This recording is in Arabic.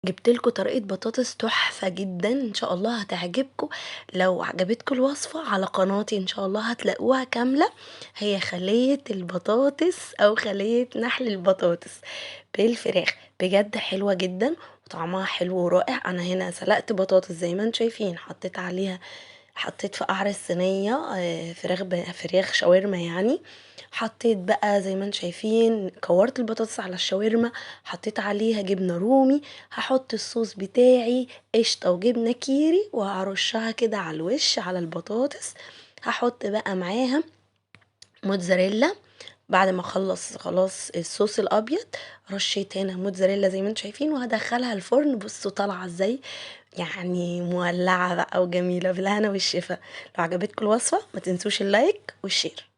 جبت لكم طريقة بطاطس تحفة جدا، ان شاء الله هتعجبكم. لو عجبتكم الوصفة على قناتي ان شاء الله هتلاقوها كاملة. هي خلية البطاطس او خلية نحل البطاطس بالفراخ، بجد حلوة جدا وطعمها حلو ورائع. انا هنا سلقت بطاطس زي ما انتم شايفين، حطيت في قعر الصينية فراخ شاورما يعني. حطيت بقى زي ما انتم شايفين، كورت البطاطس على الشاورما، حطيت عليها جبنة رومي. هحط الصوص بتاعي قشطة وجبنة كيري وهرشها كده على الوش على البطاطس. هحط بقى معاها موتزاريلا. بعد ما اخلص خلاص الصوص الابيض، رشيت هنا موتزاريلا زي ما انتم شايفين، وهدخلها الفرن. بصوا طالعه ازاي، يعني مولعه بقى وجميله، بالهنا والشفا. لو عجبتكم الوصفه ما تنسوش اللايك والشير.